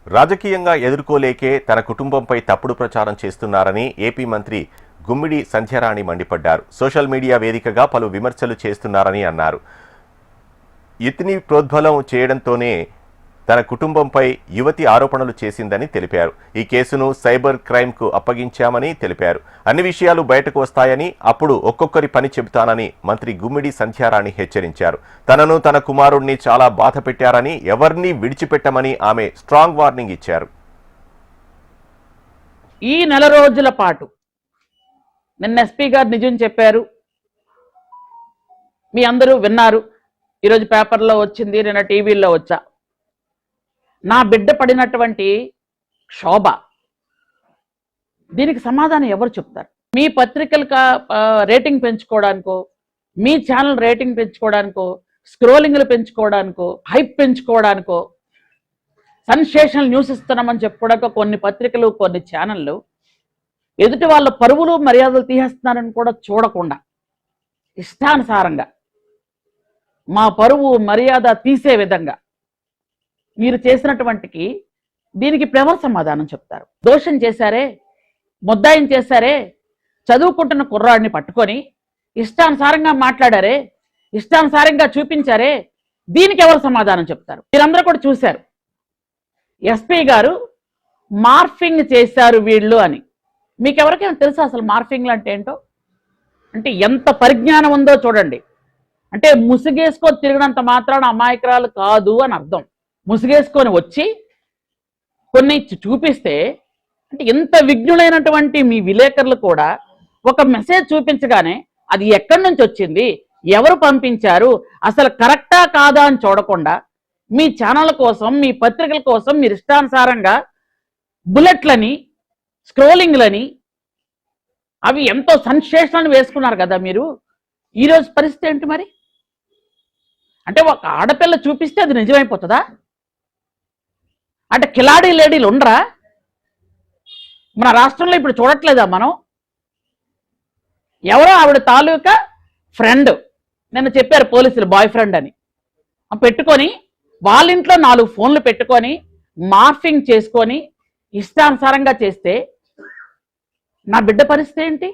రాజకీయంగా ఎదుర్కోలేకే తన కుటుంబంపై తప్పుడు ప్రచారం చేస్తున్నారని ఏపీ మంత్రి గుమ్మిడి సంధ్యారాణి మండిపడ్డారు. సోషల్ మీడియా వేదికగా పలు విమర్శలు చేస్తున్నారని అన్నారు. ఇతని ప్రోద్బలం చేయడంతోనే తన కుటుంబంపై యువతి ఆరోపణలు చేసిందని తెలిపారు. ఈ కేసును సైబర్ క్రైమ్కు అప్పగించామని తెలిపారు. అన్ని విషయాలు బయటకు వస్తాయని, అప్పుడు ఒక్కొక్కరి పని చెబుతానని మంత్రి గుమ్మిడి సంధ్యారాణి హెచ్చరించారు. తనను తన కుమారుణ్ణి చాలా బాధ పెట్టారని, ఎవరిని విడిచిపెట్టమని ఆమె స్ట్రాంగ్ వార్నింగ్ ఇచ్చారు. ఈ నెల రోజుల పాటు నిన్న ఎస్పీ గారు నిజం చెప్పారు, మీ అందరూ విన్నారు. ఈరోజు పేపర్లో వచ్చింది, నిన్న టీవీల్లో వచ్చా. నా బిడ్డ పడినటువంటి క్షోభ, దీనికి సమాధానం ఎవరు చెప్తారు? మీ పత్రికలు రేటింగ్ పెంచుకోవడానికో, మీ ఛానల్ రేటింగ్ పెంచుకోవడానికో, స్క్రోలింగ్లు పెంచుకోవడానికో, హైప్ పెంచుకోవడానికో, సెన్సేషనల్ న్యూస్ ఇస్తున్నామని చెప్పుకోవడానికో కొన్ని పత్రికలు, కొన్ని ఛానళ్ళు ఎదుటి వాళ్ళ పరువులు మర్యాదలు తీసేస్తున్నారని కూడా చూడకుండా ఇష్టానుసారంగా మా పరువు మర్యాద తీసే విధంగా మీరు చేసినటువంటికి దీనికి ఎవరు సమాధానం చెప్తారు? దోషం చేశారే, ముద్దాయం చేశారే, చదువుకుంటున్న కుర్రాడిని పట్టుకొని ఇష్టానుసారంగా మాట్లాడారే, ఇష్టానుసారంగా చూపించారే, దీనికి ఎవరు సమాధానం చెప్తారు? మీరందరూ కూడా చూశారు, ఎస్పీ గారు మార్ఫింగ్ చేశారు వీళ్ళు అని. మీకు ఎవరికైనా తెలుసా అసలు మార్ఫింగ్లు అంటే ఏంటో? అంటే ఎంత పరిజ్ఞానం ఉందో చూడండి. అంటే ముసుగేసుకొని తిరిగినంత మాత్రాన అమాయకురాలు కాదు అని అర్థం. ముసుగేసుకొని వచ్చి కొన్ని చూపిస్తే, అంటే ఎంత విఘ్నులైనటువంటి మీ విలేకరులు కూడా ఒక మెసేజ్ చూపించగానే అది ఎక్కడి నుంచి వచ్చింది, ఎవరు పంపించారు, అసలు కరెక్టా కాదా అని చూడకుండా మీ ఛానళ్ళ కోసం, మీ పత్రికల కోసం మీరు ఇష్టానుసారంగా బుల్లెట్లని, స్క్రోలింగ్లని, అవి ఎంతో సెన్సేషనల్ వేసుకున్నారు కదా మీరు. ఈరోజు పరిస్థితి ఏంటి మరి? అంటే ఒక ఆడపిల్ల చూపిస్తే అది నిజమైపోతుందా? అంటే కిలాడీ లేడీలు ఉండరా మన రాష్ట్రంలో? ఇప్పుడు చూడట్లేదా మనం? ఎవరో ఆవిడ తాలూకా ఫ్రెండ్, నిన్న చెప్పారు పోలీసులు, బాయ్ ఫ్రెండ్ అని పెట్టుకొని వాళ్ళ ఇంట్లో 4 ఫోన్లు పెట్టుకొని మార్ఫింగ్ చేసుకొని ఇష్టానుసారంగా చేస్తే నా బిడ్డ పరిస్థితి ఏంటి?